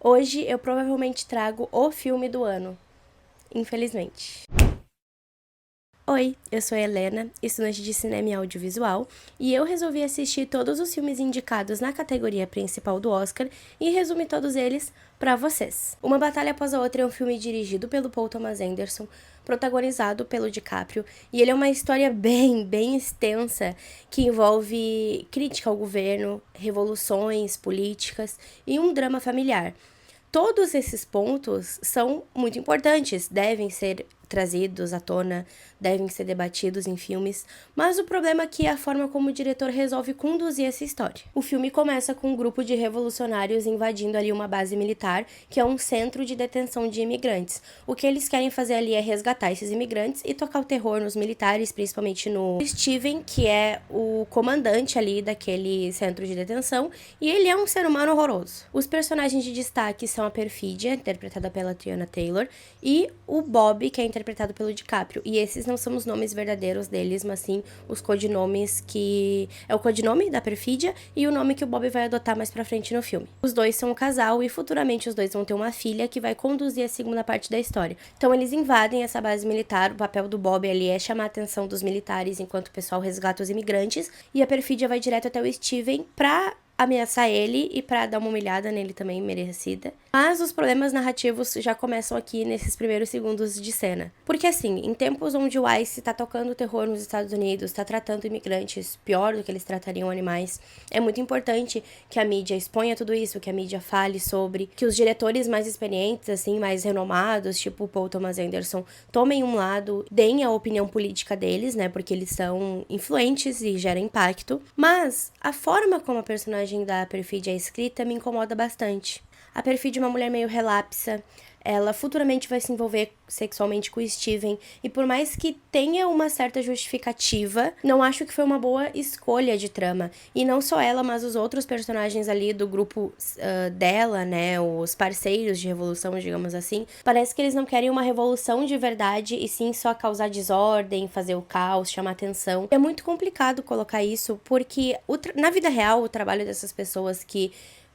Hoje eu provavelmente trago o filme do ano, infelizmente. Oi, eu sou a Helena, estudante de cinema e audiovisual, e eu resolvi assistir todos os filmes indicados na categoria principal do Oscar e resumir todos eles pra vocês. Uma Batalha Após a Outra é um filme dirigido pelo Paul Thomas Anderson, protagonizado pelo DiCaprio, e ele é uma história bem extensa que envolve crítica ao governo, revoluções políticas e um drama familiar. Todos esses pontos são muito importantes, devem ser trazidos à tona, devem ser debatidos em filmes, mas o problema aqui é a forma como o diretor resolve conduzir essa história. O filme começa com um grupo de revolucionários invadindo ali uma base militar, que é um centro de detenção de imigrantes. O que eles querem fazer ali é resgatar esses imigrantes e tocar o terror nos militares, principalmente no Steven, que é o comandante ali daquele centro de detenção, e ele é um ser humano horroroso. Os personagens de destaque são a Perfídia, interpretada pela Teyana Taylor, e o Bob, que é interpretado pelo DiCaprio. E esses não são os nomes verdadeiros deles, mas sim os codinomes que... é o codinome da Perfídia e o nome que o Bob vai adotar mais pra frente no filme. Os dois são um casal e futuramente os dois vão ter uma filha que vai conduzir a segunda parte da história. Então eles invadem essa base militar, o papel do Bob ali é chamar a atenção dos militares enquanto o pessoal resgata os imigrantes, e a Perfídia vai direto até o Steven pra ameaçar ele e pra dar uma humilhada nele também, merecida. Mas os problemas narrativos já começam aqui nesses primeiros segundos de cena. Porque assim, em tempos onde o ICE tá tocando terror nos Estados Unidos, tá tratando imigrantes pior do que eles tratariam animais, é muito importante que a mídia exponha tudo isso, que a mídia fale sobre, que os diretores mais experientes, assim, mais renomados, tipo o Paul Thomas Anderson, tomem um lado, deem a opinião política deles, né, porque eles são influentes e geram impacto. Mas a forma como a personagem da Perfídia é escrita me incomoda bastante. A Perfídia é uma mulher meio relapsa, ela futuramente vai se envolver sexualmente com o Steven, e por mais que tenha uma certa justificativa, não acho que foi uma boa escolha de trama. E não só ela, mas os outros personagens ali do grupo dela, né, os parceiros de revolução, digamos assim, parece que eles não querem uma revolução de verdade, e sim só causar desordem, fazer o caos, chamar atenção. É muito complicado colocar isso, porque na vida real, o trabalho dessas pessoas que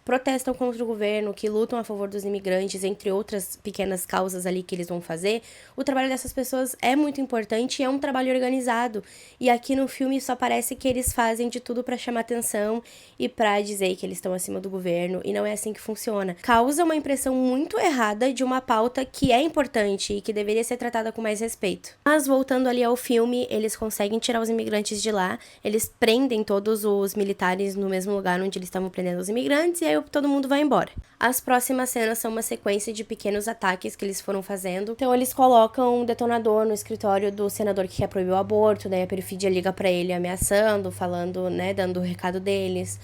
protestam contra o governo, que lutam a favor dos imigrantes, entre outras pequenas causas ali que eles vão fazer, o trabalho dessas pessoas é muito importante e é um trabalho organizado. E aqui no filme só parece que eles fazem de tudo pra chamar atenção e pra dizer que eles estão acima do governo, e não é assim que funciona. Causa uma impressão muito errada de uma pauta que é importante e que deveria ser tratada com mais respeito. Mas voltando ali ao filme, eles conseguem tirar os imigrantes de lá, eles prendem todos os militares no mesmo lugar onde eles estavam prendendo os imigrantes, e aí todo mundo vai embora. As próximas cenas são uma sequência de pequenos ataques que eles foram fazendo. Então eles colocam um detonador no escritório do senador que quer proibir o aborto, daí a Perfídia liga pra ele ameaçando, falando, né, dando o recado deles.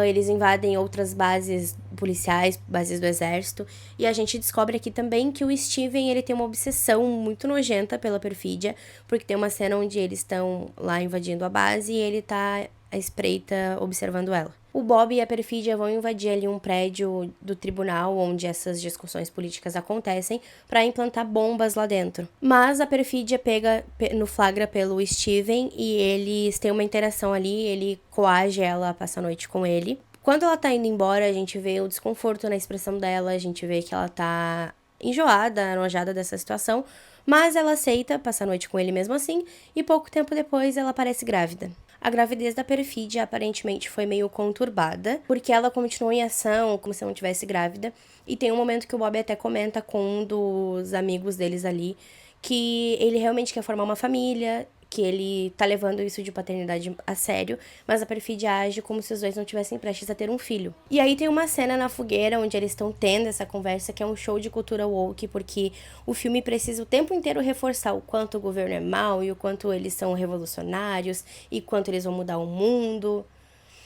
Eles invadem outras bases policiais, bases do exército, e a gente descobre aqui também que o Steven, ele tem uma obsessão muito nojenta pela Perfídia, porque tem uma cena onde eles estão lá invadindo a base e ele tá à espreita observando ela. O Bob e a Perfídia vão invadir ali um prédio do tribunal onde essas discussões políticas acontecem para implantar bombas lá dentro. Mas a Perfídia pega no flagra pelo Steven e eles têm uma interação ali, ele coage ela a passar a noite com ele. Quando ela tá indo embora, a gente vê o desconforto na expressão dela, a gente vê que ela tá enjoada, enojada dessa situação, mas ela aceita passar a noite com ele mesmo assim, e pouco tempo depois ela aparece grávida. A gravidez da Perfídia aparentemente foi meio conturbada, porque ela continuou em ação como se não estivesse grávida, e tem um momento que o Bob até comenta com um dos amigos deles ali que ele realmente quer formar uma família, que ele tá levando isso de paternidade a sério, mas a Perfídia age como se os dois não tivessem prestes a ter um filho. E aí tem uma cena na fogueira onde eles estão tendo essa conversa, que é um show de cultura woke, porque o filme precisa o tempo inteiro reforçar o quanto o governo é mau e o quanto eles são revolucionários e quanto eles vão mudar o mundo,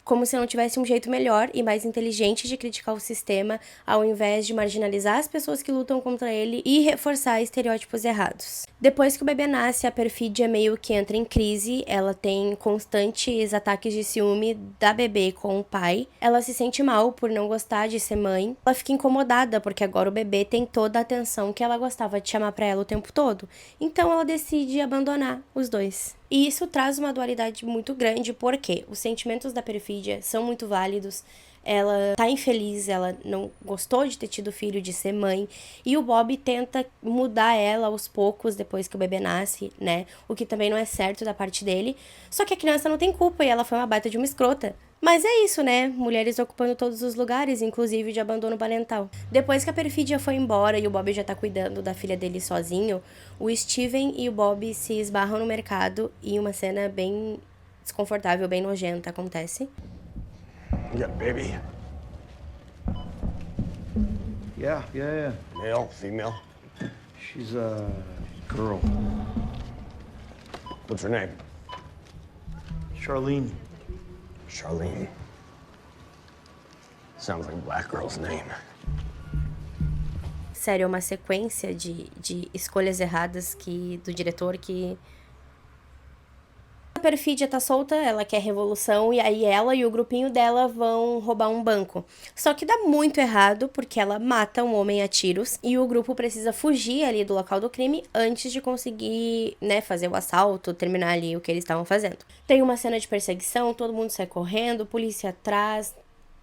como se não tivesse um jeito melhor e mais inteligente de criticar o sistema, ao invés de marginalizar as pessoas que lutam contra ele e reforçar estereótipos errados. Depois que o bebê nasce, a Perfídia meio que entra em crise, ela tem constantes ataques de ciúme da bebê com o pai, ela se sente mal por não gostar de ser mãe, ela fica incomodada porque agora o bebê tem toda a atenção que ela gostava de chamar pra ela o tempo todo, então ela decide abandonar os dois. E isso traz uma dualidade muito grande, porque os sentimentos da Perfídia são muito válidos, ela tá infeliz, ela não gostou de ter tido filho, de ser mãe, e o Bob tenta mudar ela aos poucos depois que o bebê nasce, né? O que também não é certo da parte dele. Só que a criança não tem culpa e ela foi uma baita de uma escrota. Mas é isso, né? Mulheres ocupando todos os lugares, inclusive de abandono parental. Depois que a perfídia foi embora e o Bob já tá cuidando da filha dele sozinho, o Steven e o Bob se esbarram no mercado e uma cena bem desconfortável, bem nojenta acontece. You got a baby? Yeah. Male, female? She's a girl. What's her name? Charlene. Charlene. Sounds like a black girl's name. Sério, é uma sequência de escolhas erradas do diretor que... A perfídia tá solta, ela quer revolução, e aí ela e o grupinho dela vão roubar um banco. Só que dá muito errado, porque ela mata um homem a tiros, e o grupo precisa fugir ali do local do crime antes de conseguir, né, fazer o assalto, terminar ali o que eles estavam fazendo. Tem uma cena de perseguição, todo mundo sai correndo, polícia atrás,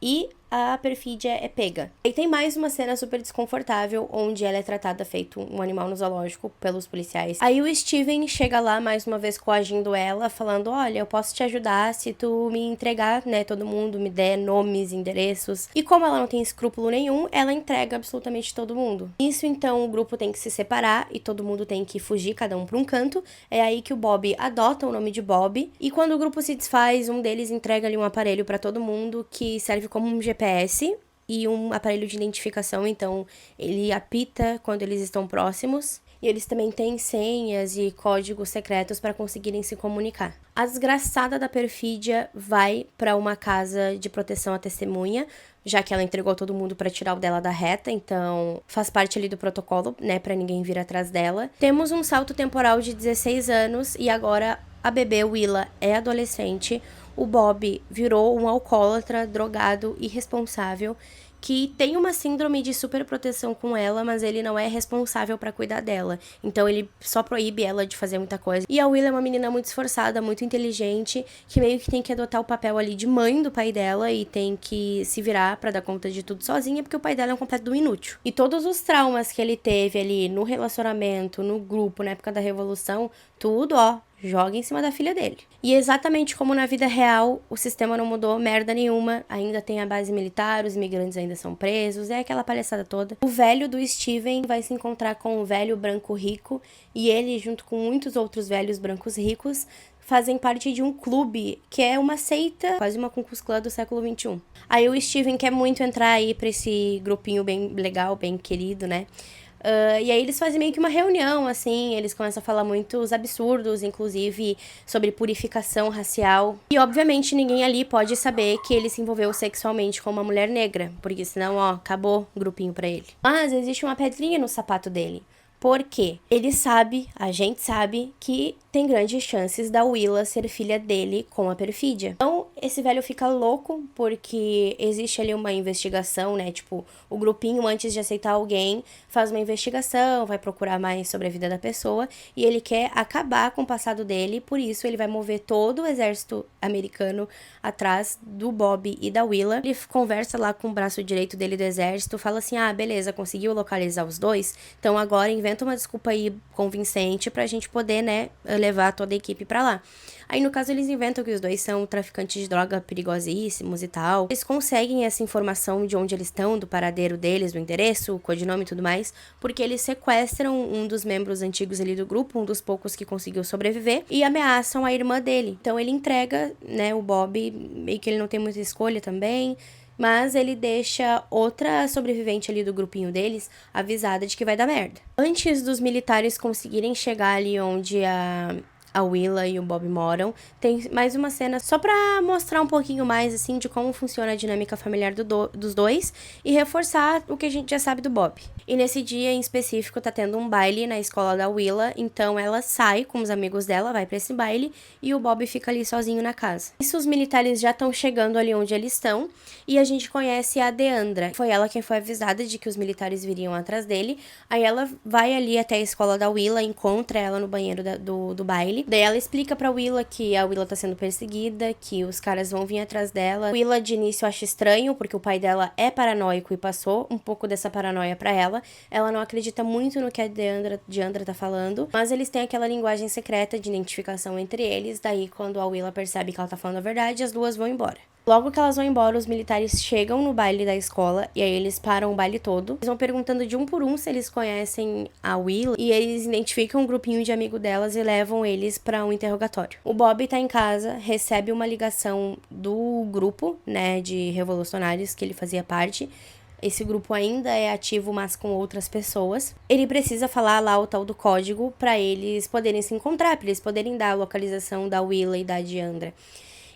e a perfídia é pega. E tem mais uma cena super desconfortável, onde ela é tratada feito um animal no zoológico pelos policiais. Aí o Steven chega lá, mais uma vez coagindo ela, falando, olha, eu posso te ajudar se tu me entregar, né, todo mundo, me der nomes, endereços. E como ela não tem escrúpulo nenhum, ela entrega absolutamente todo mundo. Isso, então, o grupo tem que se separar e todo mundo tem que fugir, cada um pra um canto. É aí que o Bob adota o nome de Bob. E quando o grupo se desfaz, um deles entrega ali um aparelho pra todo mundo que serve como um GPS e um aparelho de identificação, então ele apita quando eles estão próximos. E eles também têm senhas e códigos secretos para conseguirem se comunicar. A desgraçada da perfídia vai para uma casa de proteção à testemunha, já que ela entregou todo mundo para tirar o dela da reta, então faz parte ali do protocolo, né, para ninguém vir atrás dela. Temos um salto temporal de 16 anos e agora a bebê Willa é adolescente. O Bob virou um alcoólatra, drogado, irresponsável, que tem uma síndrome de superproteção com ela, mas ele não é responsável pra cuidar dela. Então ele só proíbe ela de fazer muita coisa. E a Willa é uma menina muito esforçada, muito inteligente, que meio que tem que adotar o papel ali de mãe do pai dela e tem que se virar pra dar conta de tudo sozinha, porque o pai dela é um completo inútil. E todos os traumas que ele teve ali no relacionamento, no grupo, na época da Revolução, tudo, ó, joga em cima da filha dele. E exatamente como na vida real, o sistema não mudou merda nenhuma. Ainda tem a base militar, os imigrantes ainda são presos, é aquela palhaçada toda. O velho do Steven vai se encontrar com o velho branco rico, e ele, junto com muitos outros velhos brancos ricos, fazem parte de um clube, que é uma seita, quase uma Ku Klux Klan do século XXI. Aí o Steven quer muito entrar aí pra esse grupinho bem legal, bem querido, né? E aí eles fazem meio que uma reunião, assim, eles começam a falar muitos absurdos, inclusive sobre purificação racial. E obviamente ninguém ali pode saber que ele se envolveu sexualmente com uma mulher negra, porque senão, ó, acabou o grupinho pra ele. Mas existe uma pedrinha no sapato dele. Porque ele sabe, a gente sabe, que tem grandes chances da Willa ser filha dele com a perfídia. Então, esse velho fica louco porque existe ali uma investigação, né? Tipo, o grupinho, antes de aceitar alguém, faz uma investigação, vai procurar mais sobre a vida da pessoa e ele quer acabar com o passado dele, por isso ele vai mover todo o exército americano atrás do Bob e da Willa. Ele conversa lá com o braço direito dele do exército, fala assim, ah, beleza, conseguiu localizar os dois, então agora inventa uma desculpa aí convincente pra gente poder, né, levar toda a equipe pra lá. Aí, no caso, eles inventam que os dois são traficantes de droga perigosíssimos e tal. Eles conseguem essa informação de onde eles estão, do paradeiro deles, do endereço, o codinome e tudo mais, porque eles sequestram um dos membros antigos ali do grupo, um dos poucos que conseguiu sobreviver, e ameaçam a irmã dele. Então, ele entrega, né, o Bob, meio que ele não tem muita escolha também, mas ele deixa outra sobrevivente ali do grupinho deles avisada de que vai dar merda. Antes dos militares conseguirem chegar ali onde a Willa e o Bob moram, tem mais uma cena só pra mostrar um pouquinho mais, assim, de como funciona a dinâmica familiar dos dois e reforçar o que a gente já sabe do Bob. E nesse dia em específico tá tendo um baile na escola da Willa, então ela sai com os amigos dela, vai pra esse baile e o Bob fica ali sozinho na casa. Isso, os militares já estão chegando ali onde eles estão e a gente conhece a Deandra. Foi ela quem foi avisada de que os militares viriam atrás dele. Aí ela vai ali até a escola da Willa, encontra ela no banheiro do baile Daí ela explica pra Willa que a Willa tá sendo perseguida, que os caras vão vir atrás dela. Willa de início acha estranho, porque o pai dela é paranoico e passou um pouco dessa paranoia pra ela. Ela não acredita muito no que a Deandra tá falando, mas eles têm aquela linguagem secreta de identificação entre eles. Daí quando a Willa percebe que ela tá falando a verdade, as duas vão embora. Logo que elas vão embora, os militares chegam no baile da escola e aí eles param o baile todo. Eles vão perguntando de um por um se eles conhecem a Willa e eles identificam um grupinho de amigo delas e levam eles pra um interrogatório. O Bob tá em casa, recebe uma ligação do grupo, né, de revolucionários que ele fazia parte. Esse grupo ainda é ativo, mas com outras pessoas. Ele precisa falar lá o tal do código pra eles poderem se encontrar, pra eles poderem dar a localização da Willa e da Deandra.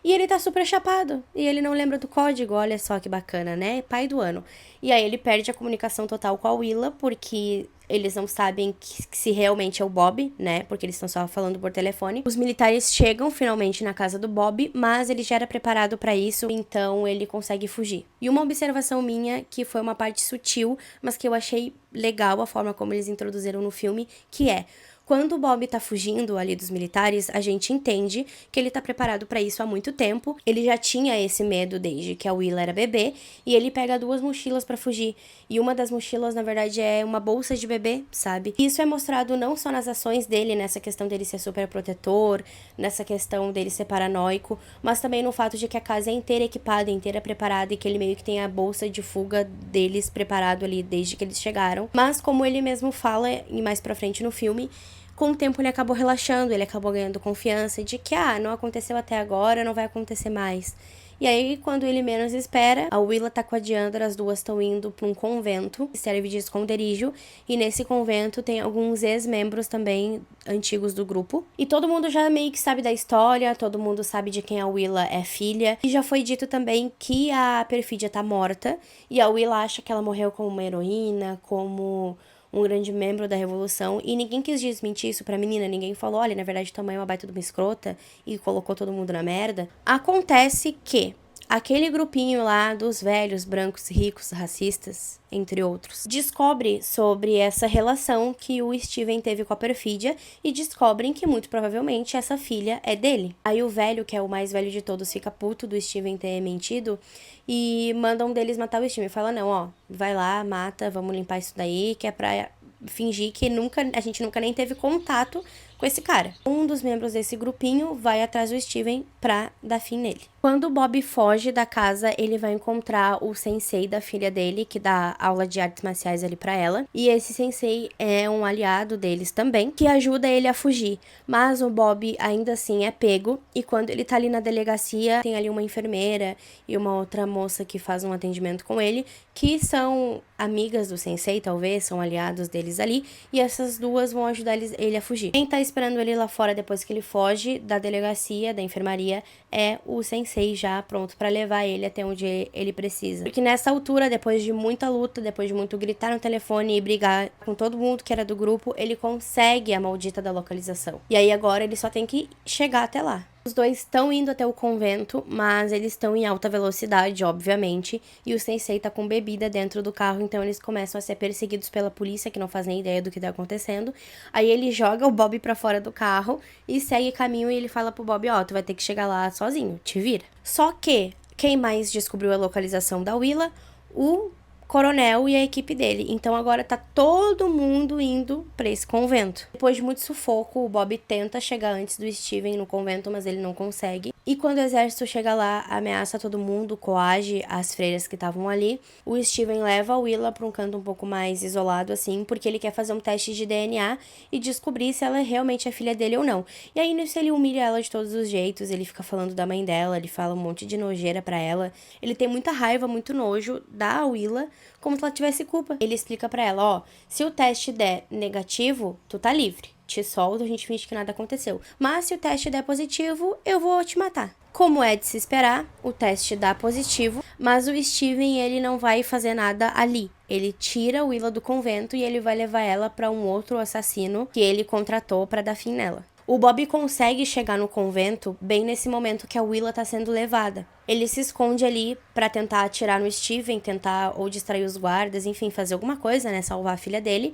E ele tá super chapado. E ele não lembra do código. Olha só que bacana, né? Pai do ano. E aí ele perde a comunicação total com a Willa, porque eles não sabem que se realmente é o Bob, né? Porque eles estão só falando por telefone. Os militares chegam finalmente na casa do Bob, mas ele já era preparado pra isso, então ele consegue fugir. E uma observação minha, que foi uma parte sutil, mas que eu achei legal a forma como eles introduziram no filme, que é: quando o Bob tá fugindo ali dos militares, a gente entende que ele tá preparado pra isso há muito tempo. Ele já tinha esse medo desde que a Willa era bebê, e ele pega 2 mochilas pra fugir. E uma das mochilas, na verdade, é uma bolsa de bebê, sabe? Isso é mostrado não só nas ações dele, nessa questão dele ser super protetor, nessa questão dele ser paranoico, mas também no fato de que a casa é inteira equipada, inteira preparada, e que ele meio que tem a bolsa de fuga deles preparado ali desde que eles chegaram. Mas como ele mesmo fala, e mais pra frente no filme, com o tempo ele acabou relaxando, ele acabou ganhando confiança de que, não aconteceu até agora, não vai acontecer mais. E aí, quando ele menos espera, a Willa tá com a Deandra, as duas estão indo pra um convento, que serve de esconderijo, e nesse convento tem alguns ex-membros também antigos do grupo. E todo mundo já meio que sabe da história, todo mundo sabe de quem a Willa é filha, e já foi dito também que a Perfídia tá morta, e a Willa acha que ela morreu como uma heroína, como um grande membro da revolução, e ninguém quis desmentir isso pra menina, ninguém falou, olha, na verdade tua mãe é uma baita de uma escrota e colocou todo mundo na merda. Acontece que aquele grupinho lá dos velhos, brancos, ricos, racistas, entre outros, descobre sobre essa relação que o Steven teve com a Perfídia e descobrem que muito provavelmente essa filha é dele. Aí o velho, que é o mais velho de todos, fica puto do Steven ter mentido e manda um deles matar o Steven. Fala, não, ó, vai lá, mata, vamos limpar isso daí, que é pra fingir que a gente nunca nem teve contato com esse cara. Um dos membros desse grupinho vai atrás do Steven pra dar fim nele. Quando o Bob foge da casa, ele vai encontrar o sensei da filha dele, que dá aula de artes marciais ali pra ela. E esse sensei é um aliado deles também, que ajuda ele a fugir. Mas o Bob ainda assim é pego, e quando ele tá ali na delegacia, tem ali uma enfermeira e uma outra moça que faz um atendimento com ele, que são amigas do sensei, talvez, são aliados deles ali, e essas duas vão ajudar ele a fugir. Quem tá esperando ele lá fora depois que ele foge da delegacia, da enfermaria, é o sensei já pronto pra levar ele até onde ele precisa. Porque nessa altura, depois de muita luta, depois de muito gritar no telefone e brigar com todo mundo que era do grupo, ele consegue a maldita da localização. E aí agora ele só tem que chegar até lá. Os dois estão indo até o convento, mas eles estão em alta velocidade, obviamente, e o sensei tá com bebida dentro do carro, então eles começam a ser perseguidos pela polícia, que não faz nem ideia do que tá acontecendo. Aí ele joga o Bob pra fora do carro e segue caminho, e ele fala pro Bob, ó, tu vai ter que chegar lá sozinho, te vira. Só que, quem mais descobriu a localização da Willa? O coronel e a equipe dele. Então agora tá todo mundo indo pra esse convento. Depois de muito sufoco, o Bob tenta chegar antes do Steven no convento, mas ele não consegue. E quando o exército chega lá, ameaça todo mundo, coage as freiras que estavam ali, o Steven leva a Willa pra um canto um pouco mais isolado, assim, porque ele quer fazer um teste de DNA e descobrir se ela realmente é filha dele ou não. E aí, nisso, ele humilha ela de todos os jeitos, ele fica falando da mãe dela, ele fala um monte de nojeira pra ela. Ele tem muita raiva, muito nojo da Willa, como se ela tivesse culpa. Ele explica pra ela, ó, se o teste der negativo, tu tá livre. Te solto, a gente finge que nada aconteceu. Mas se o teste der positivo, eu vou te matar. Como é de se esperar, o teste dá positivo, mas o Steven, ele não vai fazer nada ali. Ele tira a Willa do convento e ele vai levar ela pra um outro assassino que ele contratou pra dar fim nela. O Bob consegue chegar no convento bem nesse momento que a Willa tá sendo levada. Ele se esconde ali pra tentar atirar no Steven, tentar ou distrair os guardas, enfim, fazer alguma coisa, né, salvar a filha dele.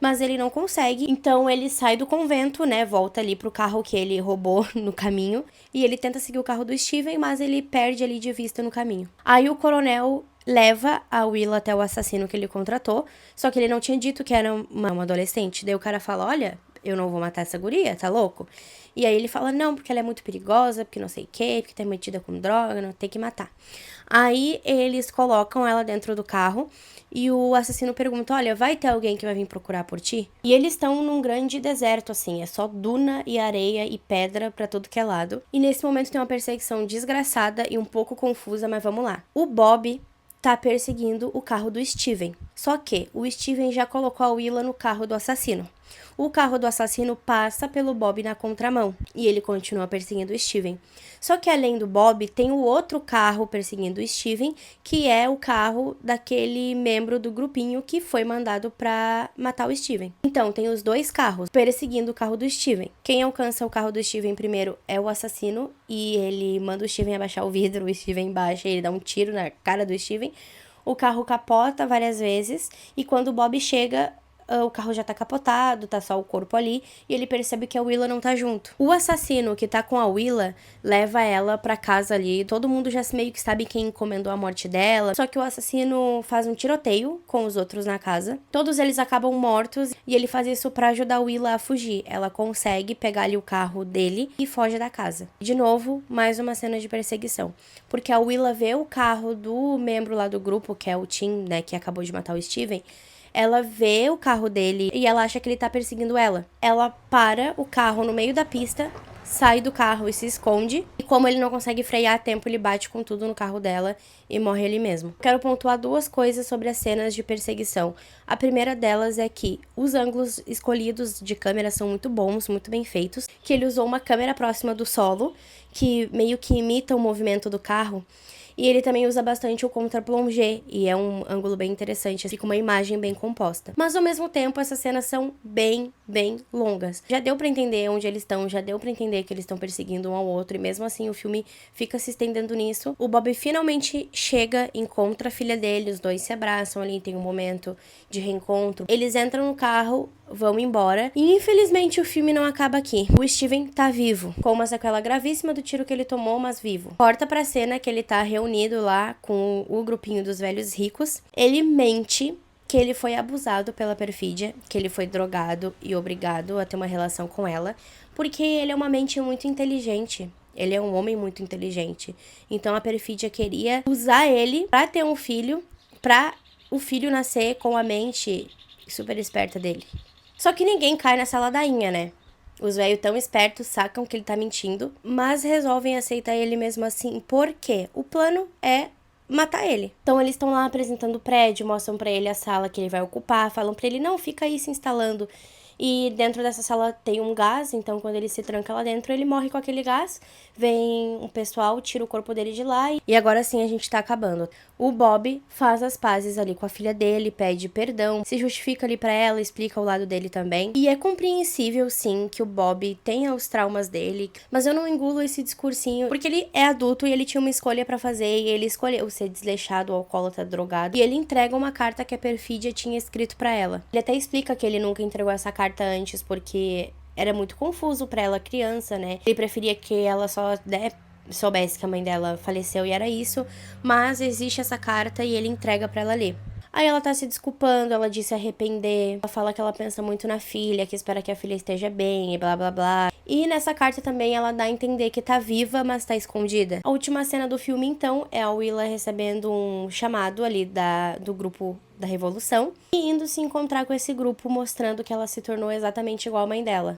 Mas ele não consegue, então ele sai do convento, né, volta ali pro carro que ele roubou no caminho. E ele tenta seguir o carro do Steven, mas ele perde ali de vista no caminho. Aí o coronel leva a Willa até o assassino que ele contratou, só que ele não tinha dito que era uma adolescente. Daí o cara fala, olha, eu não vou matar essa guria, tá louco? E aí ele fala, não, porque ela é muito perigosa, porque não sei o quê, porque tá metida com droga, não tem que matar. Aí eles colocam ela dentro do carro e o assassino pergunta, olha, vai ter alguém que vai vir procurar por ti? E eles estão num grande deserto, assim, é só duna e areia e pedra pra tudo que é lado. E nesse momento tem uma perseguição desgraçada e um pouco confusa, mas vamos lá. O Bob tá perseguindo o carro do Steven. Só que o Steven já colocou a Willa no carro do assassino. O carro do assassino passa pelo Bob na contramão e ele continua perseguindo o Steven. Só que além do Bob, tem o outro carro perseguindo o Steven, que é o carro daquele membro do grupinho que foi mandado pra matar o Steven. Então, tem os dois carros perseguindo o carro do Steven. Quem alcança o carro do Steven primeiro é o assassino e ele manda o Steven abaixar o vidro, o Steven baixa e ele dá um tiro na cara do Steven. O carro capota várias vezes e quando o Bob chega, o carro já tá capotado, tá só o corpo ali, e ele percebe que a Willa não tá junto. O assassino que tá com a Willa leva ela pra casa ali, todo mundo já meio que sabe quem encomendou a morte dela, só que o assassino faz um tiroteio com os outros na casa. Todos eles acabam mortos, e ele faz isso pra ajudar a Willa a fugir. Ela consegue pegar ali o carro dele e foge da casa. De novo, mais uma cena de perseguição, porque a Willa vê o carro do membro lá do grupo, que é o Tim, né, que acabou de matar o Steven. Ela vê o carro dele e ela acha que ele tá perseguindo ela. Ela para o carro no meio da pista, sai do carro e se esconde. E como ele não consegue frear a tempo, ele bate com tudo no carro dela e morre ali mesmo. Quero pontuar duas coisas sobre as cenas de perseguição. A primeira delas é que os ângulos escolhidos de câmera são muito bons, muito bem feitos. Que ele usou uma câmera próxima do solo, que meio que imita o movimento do carro. E ele também usa bastante o contra-plongé, e é um ângulo bem interessante, fica uma imagem bem composta. Mas ao mesmo tempo, essas cenas são bem longas. Já deu pra entender onde eles estão, já deu pra entender que eles estão perseguindo um ao outro, e mesmo assim o filme fica se estendendo nisso. O Bob finalmente chega, encontra a filha dele, os dois se abraçam ali, tem um momento de reencontro. Eles entram no carro, vão embora, e infelizmente o filme não acaba aqui. O Steven tá vivo, com uma sequela gravíssima do tiro que ele tomou, mas vivo. Corta pra cena que ele tá reunido lá com o grupinho dos velhos ricos. Ele mente que ele foi abusado pela perfídia, que ele foi drogado e obrigado a ter uma relação com ela, porque ele é uma mente muito inteligente. Ele é um homem muito inteligente. Então a perfídia queria usar ele pra ter um filho, pra o filho nascer com a mente super esperta dele. Só que ninguém cai nessa ladainha, né? Os velhos tão espertos sacam que ele tá mentindo, mas resolvem aceitar ele mesmo assim, porque o plano é matar ele. Então eles estão lá apresentando o prédio, mostram pra ele a sala que ele vai ocupar, falam pra ele, não, fica aí se instalando. E dentro dessa sala tem um gás, então quando ele se tranca lá dentro, ele morre com aquele gás. Vem o pessoal, tira o corpo dele de lá e agora sim a gente tá acabando. O Bob faz as pazes ali com a filha dele, pede perdão, se justifica ali pra ela, explica o lado dele também. E é compreensível, sim, que o Bob tenha os traumas dele, mas eu não engulo esse discursinho, porque ele é adulto e ele tinha uma escolha pra fazer, e ele escolheu ser desleixado, alcoólatra, drogado, e ele entrega uma carta que a perfídia tinha escrito pra ela. Ele até explica que ele nunca entregou essa carta antes, porque era muito confuso pra ela criança, né? Ele preferia que ela só, né, soubesse que a mãe dela faleceu e era isso, mas existe essa carta e ele entrega pra ela ler. Aí ela tá se desculpando, ela diz se arrepender, ela fala que ela pensa muito na filha, que espera que a filha esteja bem e blá blá blá. E nessa carta também ela dá a entender que tá viva, mas tá escondida. A última cena do filme, então, é a Willa recebendo um chamado ali do grupo da Revolução e indo se encontrar com esse grupo, mostrando que ela se tornou exatamente igual à mãe dela.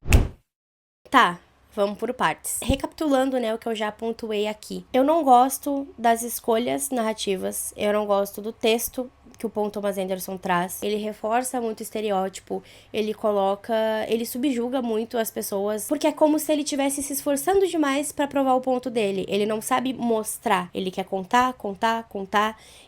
Tá, vamos por partes. Recapitulando, né, o que eu já pontuei aqui. Eu não gosto das escolhas narrativas, eu não gosto do texto que o Paul Thomas Anderson traz. Ele reforça muito o estereótipo, ele subjuga muito as pessoas, porque é como se ele estivesse se esforçando demais pra provar o ponto dele. Ele não sabe mostrar, ele quer contar,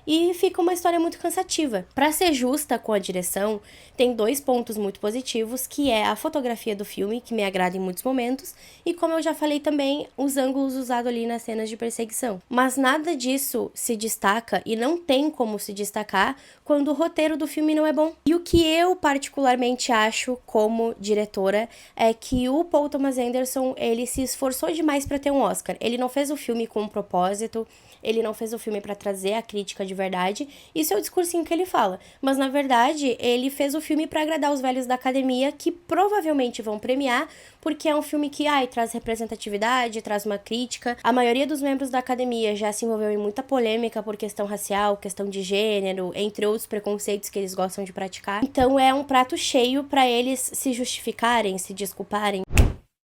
e fica uma história muito cansativa. Pra ser justa com a direção, tem 2 pontos muito positivos, que é a fotografia do filme, que me agrada em muitos momentos, e como eu já falei também, os ângulos usados ali nas cenas de perseguição. Mas nada disso se destaca, e não tem como se destacar, quando o roteiro do filme não é bom. E o que eu particularmente acho como diretora é que o Paul Thomas Anderson, ele se esforçou demais pra ter um Oscar. Ele não fez o filme com um propósito, ele não fez o filme pra trazer a crítica de verdade, isso é o discursinho que ele fala. Mas na verdade, ele fez o filme pra agradar os velhos da academia, que provavelmente vão premiar, porque é um filme que traz representatividade, traz uma crítica. A maioria dos membros da academia já se envolveu em muita polêmica por questão racial, questão de gênero, entre outros preconceitos que eles gostam de praticar. Então é um prato cheio pra eles se justificarem, se desculparem.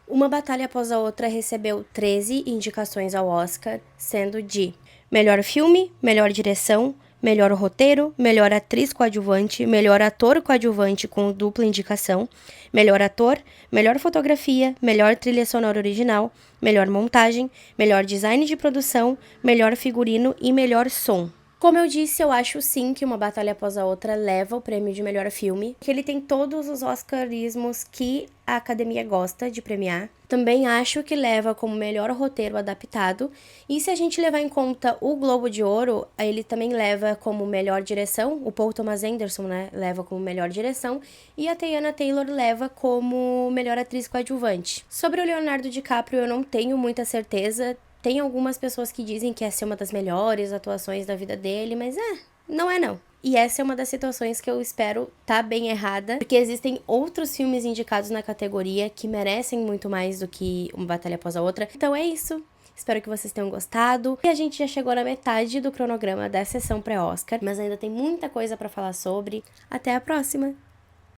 Uma Batalha Após a Outra recebeu 13 indicações ao Oscar, sendo de melhor filme, melhor direção, melhor roteiro, melhor atriz coadjuvante, melhor ator coadjuvante com dupla indicação, melhor ator, melhor fotografia, melhor trilha sonora original, melhor montagem, melhor design de produção, melhor figurino e melhor som. Como eu disse, eu acho sim que Uma Batalha Após a Outra leva o prêmio de melhor filme, que ele tem todos os oscarismos que a academia gosta de premiar. Também acho que leva como melhor roteiro adaptado, e se a gente levar em conta o Globo de Ouro, ele também leva como melhor direção, o Paul Thomas Anderson, leva como melhor direção, e a Teyana Taylor leva como melhor atriz coadjuvante. Sobre o Leonardo DiCaprio, eu não tenho muita certeza. Tem algumas pessoas que dizem que essa é uma das melhores atuações da vida dele, mas não é não. E essa é uma das situações que eu espero tá bem errada, porque existem outros filmes indicados na categoria que merecem muito mais do que Uma Batalha Após a Outra. Então é isso. Espero que vocês tenham gostado. E a gente já chegou na metade do cronograma da sessão pré-Oscar, mas ainda tem muita coisa pra falar sobre. Até a próxima!